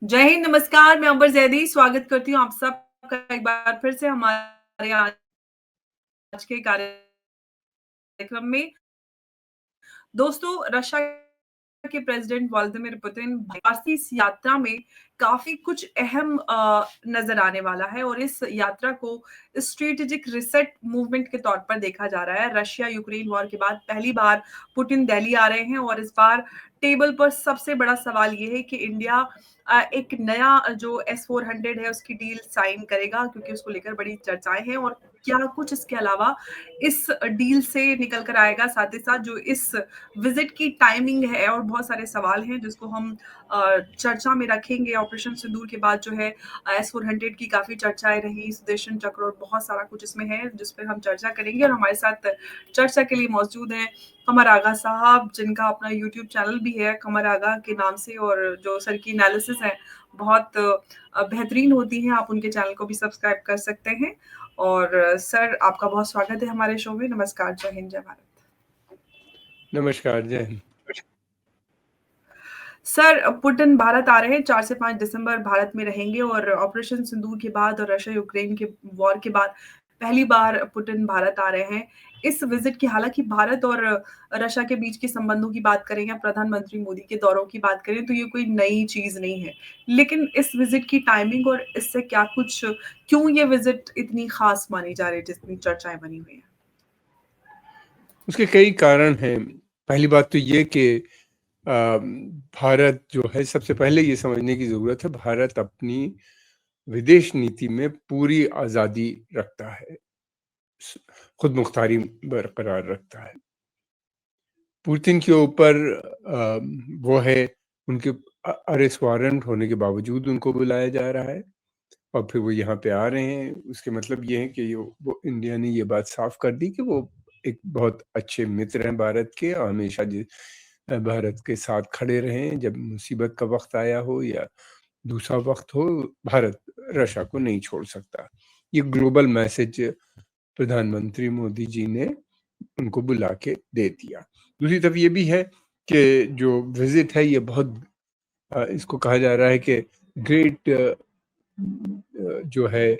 जय हिंद, नमस्कार। मैं अंबर जैदी स्वागत करती हूँ आप सबका एक बार फिर से हमारे आज के कार्यक्रम में। दोस्तों, रशिया के प्रेसिडेंट व्लादिमीर पुतिन भारत की इस यात्रा में काफी कुछ अहम नजर आने वाला है और इस यात्रा को स्ट्रेटेजिक रिसेट मूवमेंट के तौर पर देखा जा रहा है। रशिया यूक्रेन वॉर के बाद पहली बार पुतिन दिल्ली आ रहे हैं और इस बार टेबल पर सबसे बड़ा सवाल ये है कि इंडिया एक नया जो S-400 है उसकी डील साइन करेगा, क्योंकि उसको लेकर बड़ी चर्चाएं हैं। और क्या कुछ इसके अलावा इस डील से निकल कर आएगा, साथ ही साथ जो इस विजिट की टाइमिंग है और बहुत सारे सवाल हैं जिसको हम चर्चा में रखेंगे। ऑपरेशन सिंदूर के बाद जो है S-400 की काफी चर्चाएं रही, सुदर्शन चक्र और बहुत सारा कुछ इसमें है जिस पर हम चर्चा करेंगे। और हमारे साथ चर्चा के लिए मौजूद हैं कमर आगा साहब, जिनका अपना यूट्यूब चैनल भी है कमर आगा के नाम से, और जो सर की एनालिसिस है बहुत बेहतरीन होती है। आप उनके चैनल को भी सब्सक्राइब कर सकते हैं। और सर, आपका बहुत स्वागत है हमारे शो में। नमस्कार, जय हिंद, जय भारत। नमस्कार, जय हिंद। सर, पुतिन भारत आ रहे हैं, 4 से 5 दिसंबर भारत में रहेंगे और ऑपरेशन सिंदूर के बाद और रशिया यूक्रेन के वॉर के बाद पहली बार पुतिन भारत आ रहे हैं। इस विजिट की, हालांकि भारत और रशिया के बीच के संबंधों की बात करें या प्रधानमंत्री मोदी के दौरों की बात करें तो ये कोई नई चीज नहीं है, लेकिन इस विजिट की टाइमिंग और इससे क्या कुछ, क्यों ये विजिट इतनी खास मानी जा रही है जितनी चर्चाएं बनी हुई है? उसके कई कारण हैं। पहली बात तो ये कि भारत जो है, सबसे पहले ये समझने की ज़रूरत है, भारत अपनी विदेश नीति में पूरी आज़ादी रखता है, खुद मुख्तारी बरकरार रखता है। पुतिन के ऊपर वो है, उनके अरेस्ट वारंट होने के बावजूद उनको बुलाया जा रहा है और फिर वो यहाँ पे आ रहे हैं। उसके मतलब ये है कि वो इंडिया ने ये बात साफ कर दी कि वो एक बहुत अच्छे मित्र हैं भारत के, और हमेशा भारत के साथ खड़े रहे हैं। जब मुसीबत का वक्त आया हो या दूसरा वक्त हो, भारत रशिया को नहीं छोड़ सकता। ये ग्लोबल मैसेज प्रधानमंत्री मोदी जी ने उनको बुला के दे दिया। दूसरी तरफ ये भी है कि जो विजिट है ये बहुत इसको कहा जा रहा है कि ग्रेट जो है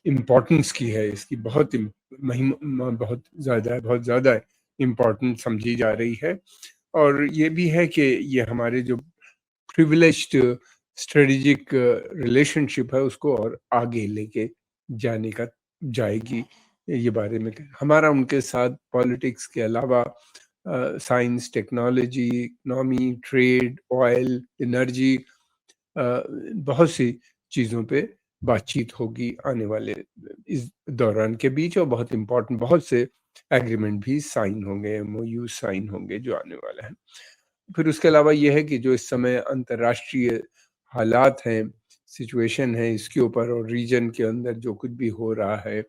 इम्पोर्टेंस की है, इसकी बहुत महिमा बहुत ज़्यादा इम्पोर्टेंट समझी जा रही है। और ये भी है कि ये हमारे जो प्रिविलेज्ड स्ट्रेटेजिक रिलेशनशिप है उसको और आगे लेके जाने का जाएगी। ये बारे में हमारा उनके साथ पॉलिटिक्स के अलावा science, technology, economy, trade, oil, energy, बहुत सी चीज़ों पे बातचीत होगी आने वाले इस दौरान के बीच, और बहुत इम्पोर्टेंट बहुत से एग्रीमेंट भी साइन होंगे, एमओयू साइन होंगे जो आने वाले हैं। फिर उसके अलावा ये है कि जो इस समय अंतर्राष्ट्रीय हालात हैं, सिचुएशन है, इसके ऊपर और रीजन के अंदर जो कुछ भी हो रहा है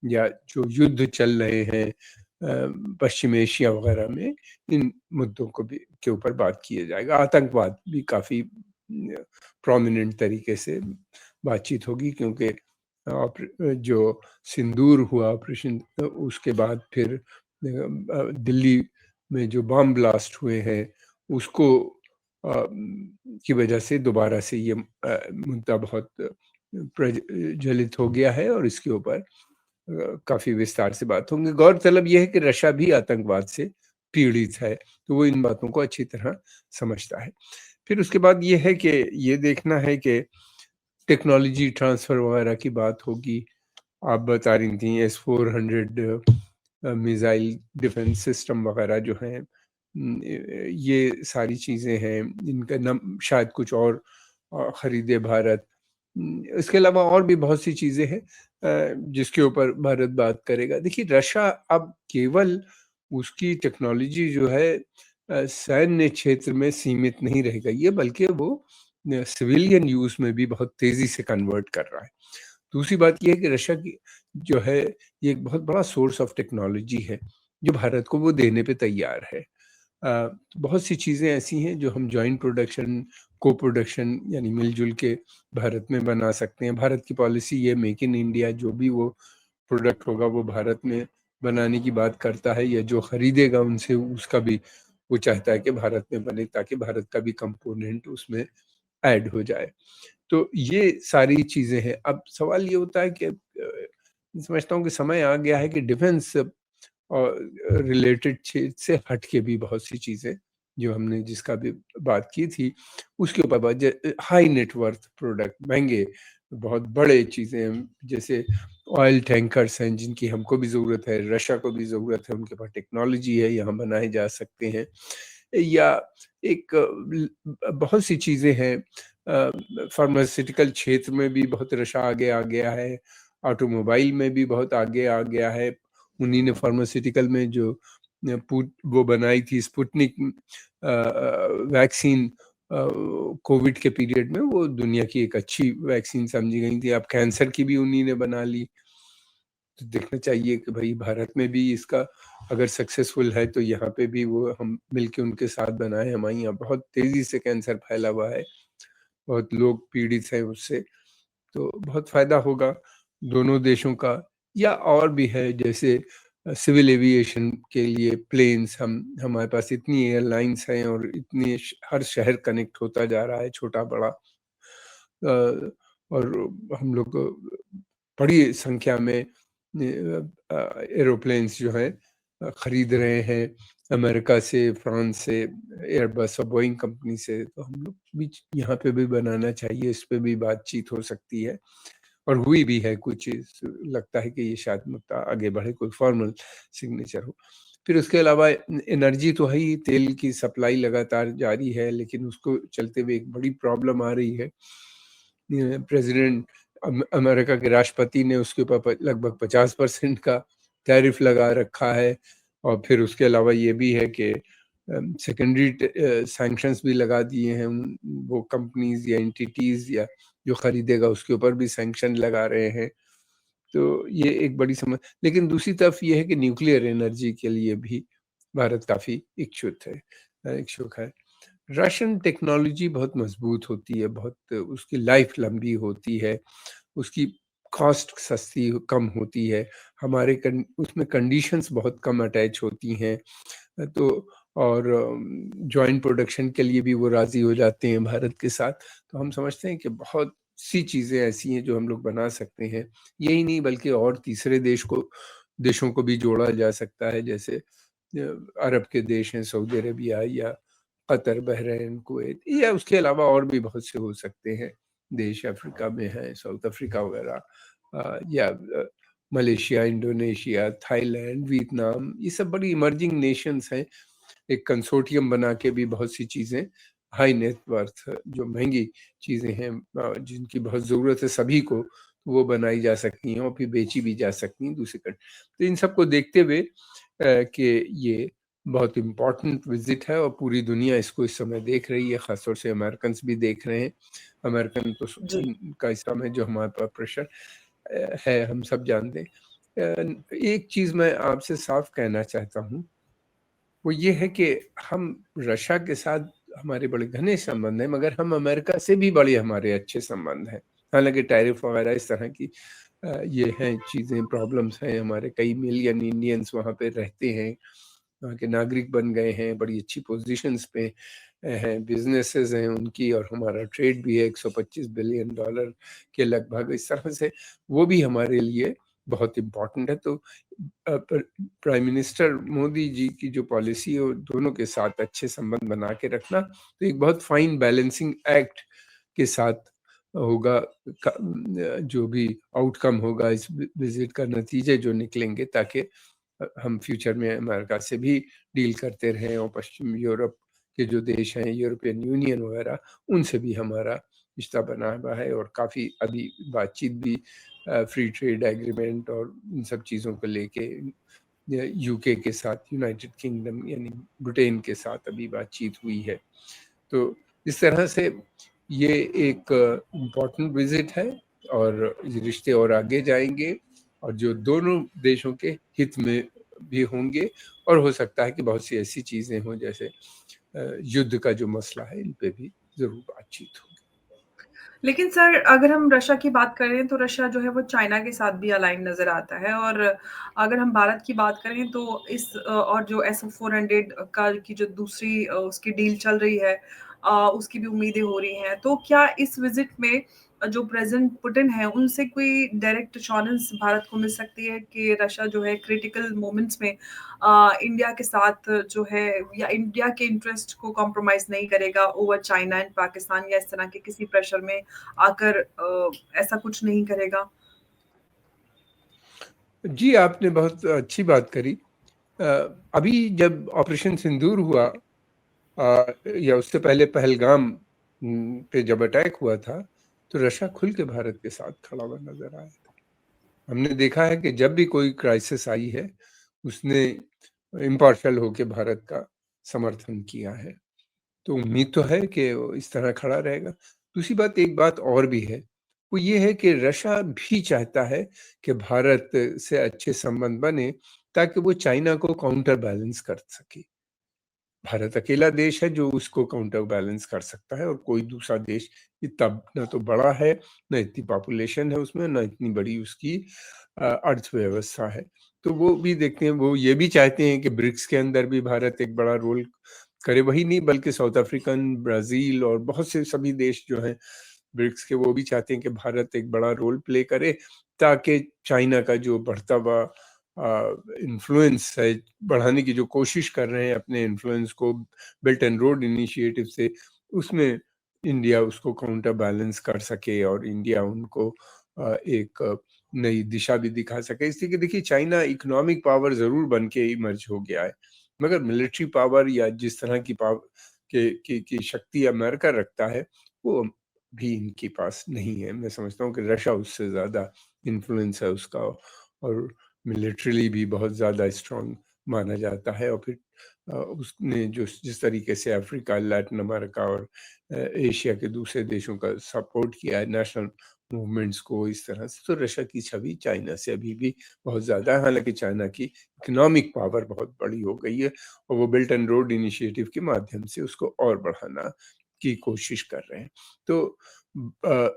या जो युद्ध चल रहे हैं पश्चिम एशिया वगैरह में, इन मुद्दों को भी के ऊपर बात किया जाएगा। आतंकवाद भी काफ़ी प्रोमिनेंट तरीके से बातचीत होगी, क्योंकि जो सिंदूर हुआ ऑपरेशन, उसके बाद फिर दिल्ली में जो बम ब्लास्ट हुए हैं उसको की वजह से दोबारा से ये मुद्दा बहुत प्रज्वलित हो गया है और इसके ऊपर काफ़ी विस्तार से बात होंगी। गौरतलब ये है कि रशिया भी आतंकवाद से पीड़ित है, तो वो इन बातों को अच्छी तरह समझता है। फिर उसके बाद ये है कि ये देखना है कि टेक्नोलॉजी ट्रांसफ़र वगैरह की बात होगी। आप बता रही थी S-400 मिसाइल डिफेंस सिस्टम वगैरह जो हैं, ये सारी चीज़ें हैं, इनका शायद कुछ और ख़रीदे भारत। इसके अलावा और भी बहुत सी चीज़ें हैं जिसके ऊपर भारत बात करेगा। देखिए, रशिया अब केवल उसकी टेक्नोलॉजी जो है सैन्य क्षेत्र में सीमित नहीं रह गई है, बल्कि वो सिविलियन यूज़ में भी बहुत तेज़ी से कन्वर्ट कर रहा है। दूसरी बात ये है कि रशिया की जो है, ये एक बहुत बड़ा सोर्स ऑफ टेक्नोलॉजी है जो भारत को वो देने पे तैयार है। बहुत सी चीज़ें ऐसी हैं जो हम जॉइंट प्रोडक्शन, को प्रोडक्शन यानी मिलजुल के भारत में बना सकते हैं। भारत की पॉलिसी ये मेक इन इंडिया, जो भी वो प्रोडक्ट होगा वो भारत में बनाने की बात करता है, या जो खरीदेगा उनसे उसका भी वो चाहता है कि भारत में बने, ताकि भारत का भी कंपोनेंट उसमें ऐड हो जाए। तो ये सारी चीज़ें हैं। अब सवाल ये होता है कि समझता हूँ कि समय आ गया है कि डिफेंस और रिलेटेड क्षेत्र से हट के भी बहुत सी चीज़ें जो हमने जिसका भी बात की थी, उसके ऊपर हाई नेट वर्थ प्रोडक्ट, महँगे, बहुत बड़े चीज़ें हैं, जैसे ऑयल टैंकर्स हैं जिनकी हमको भी ज़रूरत है, रशिया को भी ज़रूरत है, उनके पास टेक्नोलॉजी है, यहाँ बनाए जा सकते हैं। या एक बहुत सी चीज़ें हैं, फार्मास्यूटिकल क्षेत्र में भी बहुत रशिया आगे आ गया है, ऑटोमोबाइल में भी बहुत आगे आ गया है। उन्हीं ने फार्मास्यूटिकल में जो वो बनाई थी स्पुतनिक वैक्सीन, कोविड के पीरियड में, वो दुनिया की एक अच्छी वैक्सीन समझी गई थी। अब कैंसर की भी उन्हीं ने बना ली। तो देखना चाहिए कि भाई भारत में भी इसका अगर सक्सेसफुल है तो यहाँ पे भी वो हम मिलके उनके साथ बनाए। हमारे यहाँ बहुत तेज़ी से कैंसर फैला हुआ है, बहुत लोग पीड़ित हैं उससे, तो बहुत फ़ायदा होगा दोनों देशों का। या और भी है, जैसे सिविल एविएशन के लिए प्लेन्स, हमारे पास इतनी एयरलाइंस हैं और इतने हर शहर कनेक्ट होता जा रहा है, छोटा-बड़ा, और हम लोग बड़ी संख्या में एरोप्लेन्स जो हैं खरीद रहे हैं अमेरिका से, फ्रांस से, एयरबस और बोइंग कंपनी से। तो हम लोग भी यहाँ पे भी बनाना चाहिए, इस पे भी बातचीत हो सकती है और हुई भी है कुछ। लगता है कि ये शायद मुद्दा आगे बढ़े, कोई फॉर्मल सिग्नेचर हो। फिर उसके अलावा एनर्जी तो है ही, तेल की सप्लाई लगातार जारी है, लेकिन उसको चलते हुए एक बड़ी प्रॉब्लम आ रही है। प्रेसिडेंट अमेरिका के राष्ट्रपति ने उसके ऊपर लगभग 50% का टैरिफ लगा रखा है, और फिर उसके अलावा ये भी है कि सेकेंडरी सैंक्शंस भी लगा दिए हैं। वो कंपनीज या एंटिटीज या जो खरीदेगा उसके ऊपर भी सैंक्शन लगा रहे हैं। तो ये एक बड़ी लेकिन दूसरी तरफ ये है कि न्यूक्लियर एनर्जी के लिए भी भारत काफ़ी इच्छुक है। रशियन टेक्नोलॉजी बहुत मज़बूत होती है, बहुत उसकी लाइफ लंबी होती है, उसकी कॉस्ट सस्ती कम होती है, हमारे उसमें कंडीशंस बहुत कम अटैच होती हैं। तो और जॉइंट प्रोडक्शन के लिए भी वो राज़ी हो जाते हैं भारत के साथ। तो हम समझते हैं कि बहुत सी चीज़ें ऐसी हैं जो हम लोग बना सकते हैं। यही नहीं बल्कि और तीसरे देशों को भी जोड़ा जा सकता है, जैसे अरब के देश हैं, सऊदी अरेबिया या कतर, बहरीन, कुवैत, या उसके अलावा और भी बहुत से हो सकते हैं देश। अफ्रीका में हैं, साउथ अफ्रीका वगैरह, या मलेशिया, इंडोनेशिया, थाईलैंड, वियतनाम, ये सब बड़ी इमर्जिंग नेशंस हैं। एक कंसोर्टियम बना के भी बहुत सी चीज़ें, हाई नेट वर्थ जो महँगी चीज़ें हैं, जिनकी बहुत ज़रूरत है सभी को, वो बनाई जा सकती हैं और फिर बेची भी जा सकती हैं दूसरी तो इन सबको देखते हुए कि ये बहुत इम्पोर्टेंट विज़िट है और पूरी दुनिया इसको इस समय देख रही है, ख़ासतौर से अमेरिकन्स भी देख रहे हैं। अमेरिकन तो जी। का इस समय जो हमारे पास प्रेशर है, हम सब जानते हैं। एक चीज़ मैं आपसे साफ कहना चाहता हूँ, वो ये है कि हम रशिया के साथ हमारे बड़े घने संबंध हैं, मगर हम अमेरिका से भी बड़े हमारे अच्छे संबंध हैं। हालाँकि टैरिफ वगैरह इस तरह की ये हैं चीज़ें, प्रॉब्लम्स हैं। हमारे कई मिलियन इंडियंस वहाँ पे रहते हैं, वहाँ के नागरिक बन गए हैं, बड़ी अच्छी पोज़ीशंस पे हैं, बिज़नेसेस हैं उनकी, और हमारा ट्रेड भी है $125 बिलियन के लगभग। इस तरह से वो भी हमारे लिए बहुत इम्पोर्टेंट है। तो प्राइम मिनिस्टर मोदी जी की जो पॉलिसी है, वो दोनों के साथ अच्छे संबंध बना के रखना, तो एक बहुत फाइन बैलेंसिंग एक्ट के साथ होगा। जो भी आउटकम होगा इस विजिट का, नतीजे जो निकलेंगे, ताकि हम फ्यूचर में अमेरिका से भी डील करते रहें, और पश्चिम यूरोप के जो देश हैं, यूरोपियन यूनियन वगैरह, उनसे भी हमारा रिश्ता बना हुआ है। और काफ़ी अभी बातचीत भी फ्री ट्रेड एग्रीमेंट और इन सब चीज़ों को लेके यूके के साथ, यूनाइटेड किंगडम यानी ब्रिटेन के साथ अभी बातचीत हुई है। तो इस तरह से ये एक इम्पोर्टेंट विजिट है, और ये रिश्ते और आगे जाएंगे, और जो दोनों देशों के हित में भी होंगे। और हो सकता है कि बहुत सी ऐसी चीज़ें हों, जैसे युद्ध का जो मसला है, इन पे भी ज़रूर बातचीत होगी। लेकिन सर अगर हम रशिया की बात करें तो रशिया जो है वो चाइना के साथ भी अलाइन नज़र आता है और अगर हम भारत की बात करें तो और जो एसओ 400 का की जो दूसरी उसकी डील चल रही है उसकी भी उम्मीदें हो रही हैं। तो क्या इस विज़िट में जो प्रेज़िडेंट पुतिन हैं, उनसे कोई डायरेक्ट एश्योरेंस भारत को मिल सकती है कि रशिया जो है क्रिटिकल मोमेंट्स में इंडिया के साथ जो है या इंडिया के इंटरेस्ट को कॉम्प्रोमाइज़ नहीं करेगा ओवर चाइना एंड पाकिस्तान या इस तरह के किसी प्रेशर में आकर ऐसा कुछ नहीं करेगा? जी, आपने बहुत अच्छी बात करी। अ, अभी जब ऑपरेशन सिंदूर हुआ या उससे पहले पहलगाम पे जब अटैक हुआ था, तो रशिया खुल के भारत के साथ खड़ा हुआ नज़र आया था। हमने देखा है कि जब भी कोई क्राइसिस आई है, उसने इम्पार्शियल होके भारत का समर्थन किया है। तो उम्मीद तो है कि वो इस तरह खड़ा रहेगा। दूसरी बात, एक बात और भी है, वो ये है कि रशिया भी चाहता है कि भारत से अच्छे संबंध बने, ताकि वो चाइना को काउंटर बैलेंस कर सके। भारत अकेला देश है जो उसको काउंटर बैलेंस कर सकता है, और कोई दूसरा देश इतना ना तो बड़ा है, ना इतनी पॉपुलेशन है उसमें, ना इतनी बड़ी उसकी अर्थव्यवस्था है। तो वो भी देखते हैं, वो ये भी चाहते हैं कि ब्रिक्स के अंदर भी भारत एक बड़ा रोल करे। वही नहीं, बल्कि साउथ अफ्रीकन, ब्राज़ील और बहुत से सभी देश जो हैं ब्रिक्स के, वो भी चाहते हैं कि भारत एक बड़ा रोल प्ले करे, ताकि चाइना का जो बढ़ता हुआ इन्फ्लुएंस है, बढ़ाने की जो कोशिश कर रहे हैं अपने इन्फ्लुएंस को बेल्ट एंड रोड इनिशिएटिव से, उसमें इंडिया उसको काउंटर बैलेंस कर सके और इंडिया उनको एक नई दिशा भी दिखा सके। इसलिए कि देखिए, चाइना इकोनॉमिक पावर ज़रूर बन के इमर्ज हो गया है, मगर मिलिट्री पावर या जिस तरह की पावर की शक्ति अमेरिका रखता है, वो भी इनके पास नहीं है। मैं समझता हूँ कि रशिया उससे ज़्यादा इन्फ्लुएंस है उसका, और मिलिट्रीली भी बहुत ज़्यादा स्ट्रॉन्ग माना जाता है। और फिर उसने जो जिस तरीके से अफ्रीका, लैटिन अमेरिका और एशिया के दूसरे देशों का सपोर्ट किया है नेशनल मूवमेंट्स को, इस तरह से तो रशिया की छवि चाइना से अभी भी बहुत ज़्यादा है। हालांकि चाइना की इकोनॉमिक पावर बहुत बड़ी हो गई है, और वो बेल्ट एंड रोड इनिशिएटिव के माध्यम से उसको और बढ़ाना की कोशिश कर रहे हैं। तो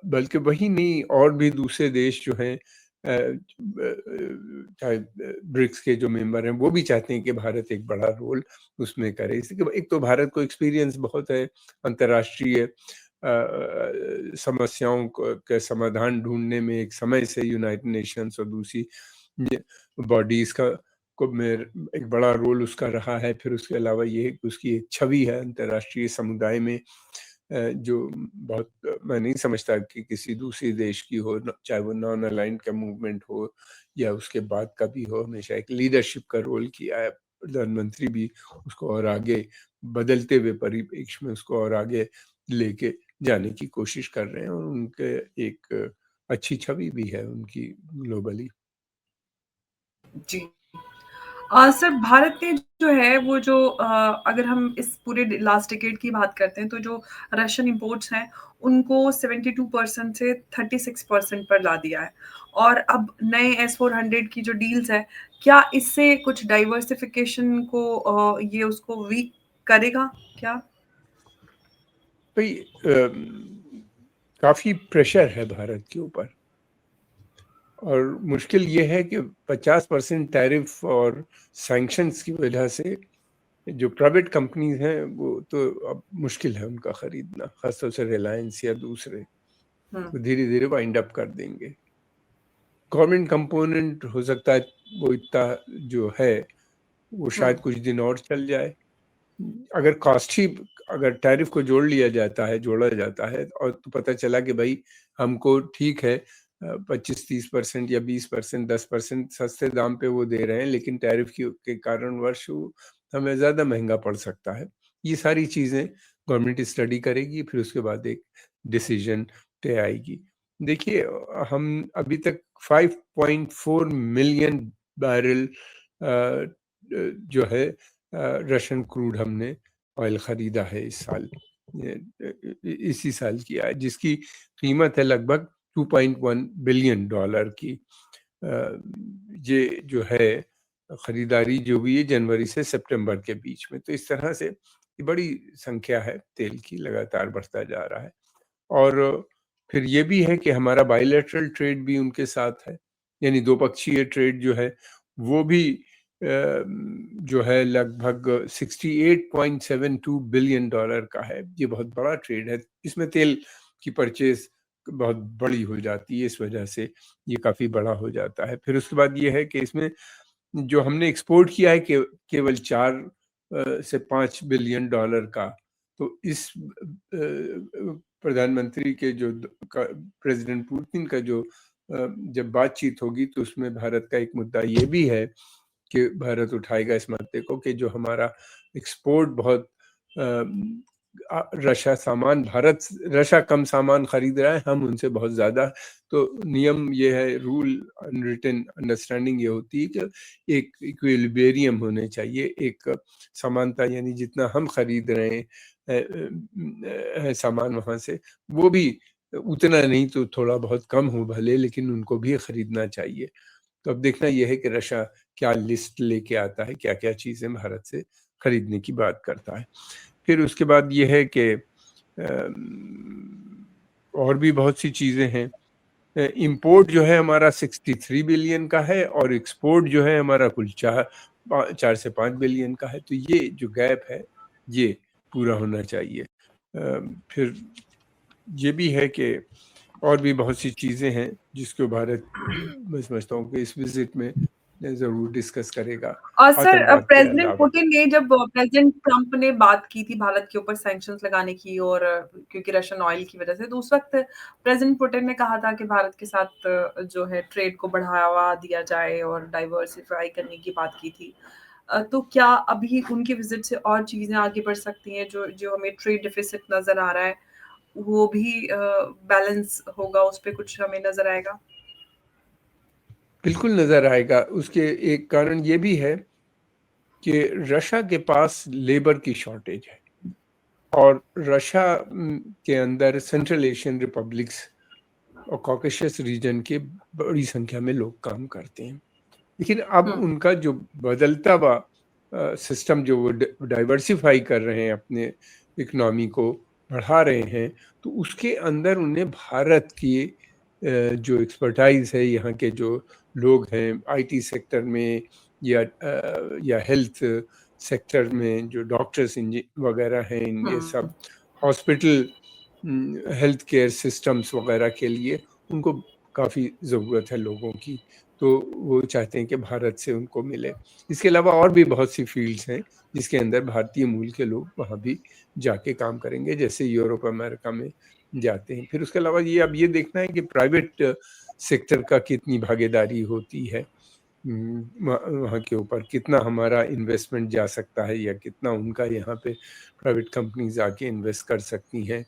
बल्कि वही नहीं, और भी दूसरे देश जो हैं, चाहे ब्रिक्स के जो मेंबर हैं, वो भी चाहते हैं कि भारत एक बड़ा रोल उसमें करे। इसलिए कि एक तो भारत को एक्सपीरियंस बहुत है अंतर्राष्ट्रीय समस्याओं के समाधान ढूंढने में, एक समय से यूनाइटेड नेशंस और दूसरी बॉडीज का को में एक बड़ा रोल उसका रहा है। फिर उसके अलावा ये कि उसकी एक छवि है अंतर्राष्ट्रीय समुदाय में, जो बहुत मैं नहीं समझता कि किसी दूसरे देश की हो, चाहे वो नॉन अलाइन्ड का मूवमेंट हो या उसके बाद का भी हो। हमेशा एक लीडरशिप का रोल किया है। प्रधानमंत्री भी उसको और आगे, बदलते हुए परिप्रेक्ष्य में उसको और आगे लेके जाने की कोशिश कर रहे हैं, और उनके एक अच्छी छवि भी है उनकी ग्लोबली। जी। सर भारत ने जो है वो जो अगर हम इस पूरे लास्ट डिकेड की बात करते हैं तो जो रशियन इंपोर्ट्स हैं उनको 72% से 36% पर ला दिया है और अब नए S-400 की जो डील्स है क्या इससे कुछ डाइवर्सिफिकेशन को ये उसको वीक करेगा क्या? भाई, काफी प्रेशर है भारत के ऊपर, और मुश्किल ये है कि 50% टैरिफ और सैंक्शंस की वजह से जो प्राइवेट कंपनीज हैं, वो तो अब मुश्किल है उनका खरीदना, खासतौर से रिलायंस या दूसरे, हुँ, वो धीरे धीरे वाइंड अप कर देंगे। गवर्नमेंट कंपोनेंट हो सकता है वो इतना जो है, वो हुँ, शायद कुछ दिन और चल जाए। अगर कॉस्ट ही, अगर टैरिफ को जोड़ा जाता है, और तो पता चला कि भाई हमको ठीक है 25-30% या 20%, 10% सस्ते दाम पे वो दे रहे हैं, लेकिन टैरिफ के कारणवश वो हमें ज़्यादा महंगा पड़ सकता है। ये सारी चीज़ें गवर्नमेंट स्टडी करेगी, फिर उसके बाद एक डिसीजन तय आएगी। देखिए, हम अभी तक 5.4 मिलियन बैरल जो है रशियन क्रूड हमने ऑयल खरीदा है इस साल, इसी साल किया है, जिसकी कीमत है लगभग 2.1 बिलियन डॉलर की। ये जो है खरीदारी जो हुई है जनवरी से सितंबर के बीच में, तो इस तरह से ये बड़ी संख्या है तेल की, लगातार बढ़ता जा रहा है। और फिर ये भी है कि हमारा बायलैटरल ट्रेड भी उनके साथ है, यानी दो पक्षीय ट्रेड जो है वो भी जो है लगभग $68.72 बिलियन का है। ये बहुत बड़ा ट्रेड है। इसमें तेल की परचेज बहुत बड़ी हो जाती है, इस वजह से ये काफ़ी बड़ा हो जाता है। फिर उसके बाद ये है कि इसमें जो हमने एक्सपोर्ट किया है केवल 4 से $5 बिलियन का। तो इस प्रधानमंत्री के जो प्रेसिडेंट पुतिन का जो जब बातचीत होगी तो उसमें भारत का एक मुद्दा ये भी है कि भारत उठाएगा इस मुद्दे को कि जो हमारा एक्सपोर्ट बहुत रशिया कम सामान खरीद रहा है, हम उनसे बहुत ज़्यादा। तो नियम ये है, रूल अनरिटन अंडरस्टैंडिंग ये होती है कि एक इक्विलिब्रियम होने चाहिए, एक समानता, यानी जितना हम खरीद रहे हैं सामान वहाँ से, वो भी उतना नहीं तो थोड़ा बहुत कम हो भले, लेकिन उनको भी खरीदना चाहिए। तो अब देखना यह है कि रशिया क्या लिस्ट लेके आता है, क्या-क्या चीज़ें भारत से खरीदने की बात करता है। फिर उसके बाद ये है कि और भी बहुत सी चीज़ें हैं। इंपोर्ट जो है हमारा 63 बिलियन का है और एक्सपोर्ट जो है हमारा कुल 4 से 5 बिलियन का है। तो ये जो गैप है, ये पूरा होना चाहिए। फिर ये भी है कि और भी बहुत सी चीज़ें हैं जिसको भारत मैं समझता हूँ कि इस विजिट में ज़रूर डिस्कस करेगा, और सर आतंकवाद के प्रेसिडेंट अलावा। पुतिन ने जब प्रेसिडेंट ट्रम्प ने बात की थी भारत के ऊपर सैंक्शंस लगाने की और क्योंकि रशियन ऑयल की वजह से, तो उस वक्त प्रेसिडेंट पुतिन ने कहा था कि भारत के साथ जो है ट्रेड को बढ़ावा दिया जाए और डाइवर्सिफाई करने की बात की थी। तो क्या अभी उनकी विजिट से और चीजें आगे बढ़ सकती हैं, जो जो हमें ट्रेड डिफिसिट नजर आ रहा है वो भी बैलेंस होगा, उस पे कुछ हमें नजर आएगा? बिल्कुल नज़र आएगा। उसके एक कारण ये भी है कि रशिया के पास लेबर की शॉर्टेज है और रशिया के अंदर सेंट्रल एशियन रिपब्लिक्स और कॉकेशस रीजन के बड़ी संख्या में लोग काम करते हैं। लेकिन अब उनका जो बदलता हुआ सिस्टम, जो वो डाइवर्सिफाई कर रहे हैं, अपने इकोनॉमी को बढ़ा रहे हैं, तो उसके अंदर उन्हें भारत की जो एक्सपर्टाइज है, यहाँ के जो लोग हैं आईटी सेक्टर में या हेल्थ सेक्टर में, जो डॉक्टर्स वगैरह हैं, ये सब हॉस्पिटल हेल्थ केयर सिस्टम्स वगैरह के लिए उनको काफ़ी ज़रूरत है लोगों की। तो वो चाहते हैं कि भारत से उनको मिले। इसके अलावा और भी बहुत सी फील्ड्स हैं जिसके अंदर भारतीय मूल के लोग वहाँ भी जाके काम करेंगे, जैसे यूरोप अमेरिका में जाते हैं। फिर उसके अलावा ये अब ये देखना है कि प्राइवेट सेक्टर का कितनी भागीदारी होती है, वहाँ के ऊपर कितना हमारा इन्वेस्टमेंट जा सकता है या कितना उनका यहाँ पे प्राइवेट कंपनीज आके इन्वेस्ट कर सकती हैं,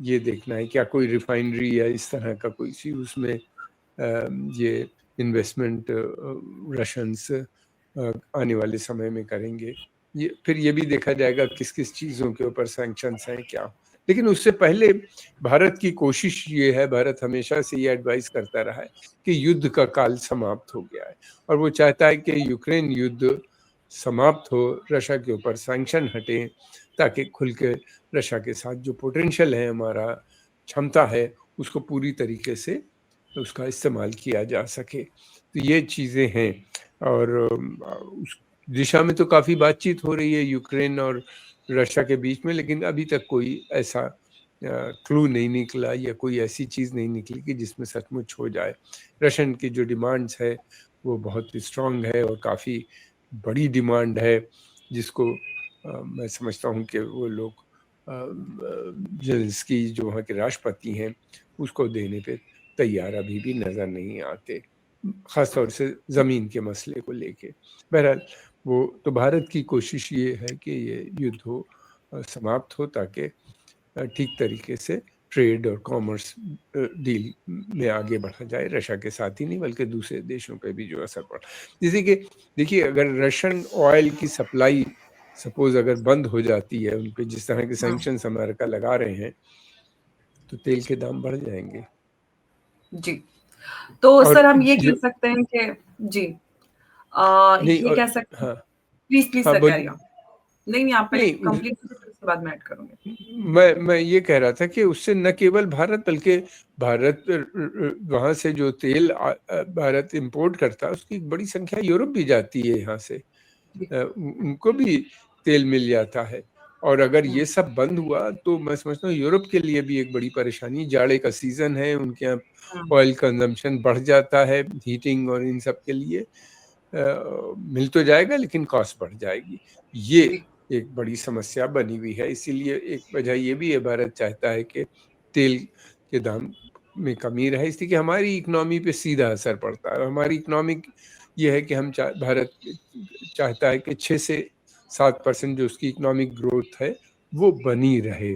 ये देखना है। क्या कोई रिफाइनरी या इस तरह का कोई सी उसमें ये इन्वेस्टमेंट रशियंस आने वाले समय में करेंगे। फिर ये भी देखा जाएगा किस किस चीज़ों के ऊपर सैंक्शंस हैं क्या। लेकिन उससे पहले भारत की कोशिश ये है, भारत हमेशा से ये एडवाइस करता रहा है कि युद्ध का काल समाप्त हो गया है और वो चाहता है कि यूक्रेन युद्ध समाप्त हो, रशिया के ऊपर सैंक्शन हटे, ताकि खुल के रशिया के साथ जो पोटेंशियल है, हमारा क्षमता है, उसको पूरी तरीके से उसका इस्तेमाल किया जा सके। तो ये चीज़ें हैं और उस दिशा में तो काफ़ी बातचीत हो रही है यूक्रेन और रशिया के बीच में, लेकिन अभी तक कोई ऐसा क्लू नहीं निकला या कोई ऐसी चीज़ नहीं निकली कि जिसमें सचमुच हो जाए। रशियन की जो डिमांड्स है वो बहुत स्ट्रॉन्ग है और काफ़ी बड़ी डिमांड है, जिसको मैं समझता हूँ कि वो लोग ज़ेलेंस्की जो वहाँ के राष्ट्रपति हैं उसको देने पे तैयार अभी भी नज़र नहीं आते, ख़ास तौर से ज़मीन के मसले को लेके। बहरहाल वो तो भारत की कोशिश ये है कि ये युद्ध हो समाप्त हो, ताकि ठीक तरीके से ट्रेड और कॉमर्स डील में आगे बढ़ा जाए, रशिया के साथ ही नहीं बल्कि दूसरे देशों पे भी जो असर पड़ा। जैसे कि देखिए, अगर रशियन ऑयल की सप्लाई सपोज़ अगर बंद हो जाती है उन पे, जिस तरह के सैंक्शंस अमेरिका लगा रहे हैं, तो तेल के दाम बढ़ जाएँगे। जी। तो और सर हम ये जो कह सकते हैं कि जी, नहीं ये और कह सकते हैं। हाँ, प्लीज़, प्लीज़ हाँ सर कैरी बोलिए। ऑन। नहीं, नहीं आप पहले नहीं, कंप्लीट उसके बाद मैं ऐड करूँगी। मैं ये कह रहा था कि उससे न केवल भारत बल्कि भारत वहाँ से जो तेल भारत इंपोर्ट करता है उसकी एक बड़ी संख्या यूरोप भी जाती है यहाँ से। जी। उनको भी तेल मिल जाता है और अगर ये हुँ, सब बंद हुआ तो मैं समझता हूँ यूरोप के लिए भी एक बड़ी परेशानी। जाड़े का सीजन है, उनके यहाँ हुँ, ऑयल कंजम्पशन बढ़ जाता है हीटिंग और इन सब के लिए। मिल तो जाएगा लेकिन कॉस्ट बढ़ जाएगी। ये जी। एक बड़ी समस्या बनी हुई है। इसीलिए एक वजह ये भी है भारत चाहता है कि तेल के दाम में कमी रहे, इसलिए कि हमारी इकोनॉमी पे सीधा असर पड़ता है। हमारी इकोनॉमिक ये है कि भारत चाहता है कि 6 से 7% जो उसकी इकोनॉमिक ग्रोथ है वो बनी रहे।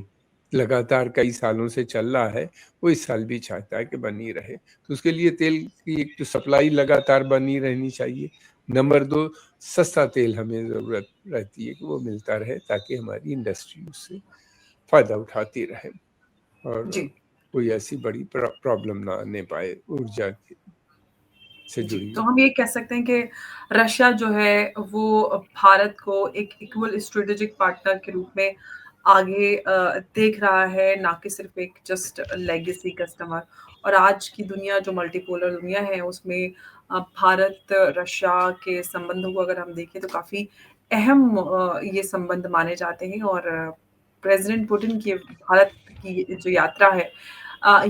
लगातार कई सालों से चल रहा है, वो इस साल भी चाहता है कि बनी रहे। तो उसके लिए तेल की एक तो सप्लाई लगातार बनी रहनी चाहिए। नंबर 2, सस्ता तेल हमें ज़रूरत रहती है कि वो मिलता रहे ताकि हमारी इंडस्ट्री उससे फ़ायदा उठाती रहे और जी। कोई ऐसी बड़ी प्रॉब्लम ना आने पाए ऊर्जा से जी, जुड़ी तो हुई। हम ये कह सकते हैं कि रशिया जो है वो भारत को एक इक्वल स्ट्रेटेजिक पार्टनर के रूप में आगे देख रहा है, ना कि सिर्फ एक जस्ट लेगेसी कस्टमर। और आज की दुनिया जो मल्टीपोलर दुनिया है उसमें भारत रशिया के संबंधों को अगर हम देखें तो काफ़ी अहम ये संबंध माने जाते हैं और प्रेज़िडेंट पुतिन की भारत की जो यात्रा है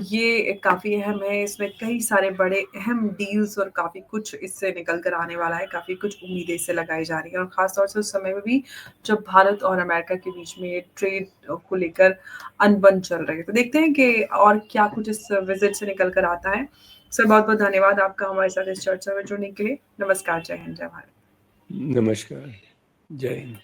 ये काफ़ी अहम है, इसमें कई सारे बड़े अहम डील्स और काफ़ी कुछ इससे निकल कर आने वाला है, काफ़ी कुछ उम्मीदें इससे लगाई जा रही हैं और ख़ास तौर से उस समय में भी जब भारत और अमेरिका के बीच में ट्रेड को लेकर अनबन चल रही है। तो देखते हैं कि और क्या कुछ इस विज़िट से निकल कर आता है। सर बहुत-बहुत धन्यवाद आपका हमारे साथ इस चर्चा में जुड़ने के लिए। नमस्कार, जय हिंद, जय भारत। नमस्कार, जय हिंद।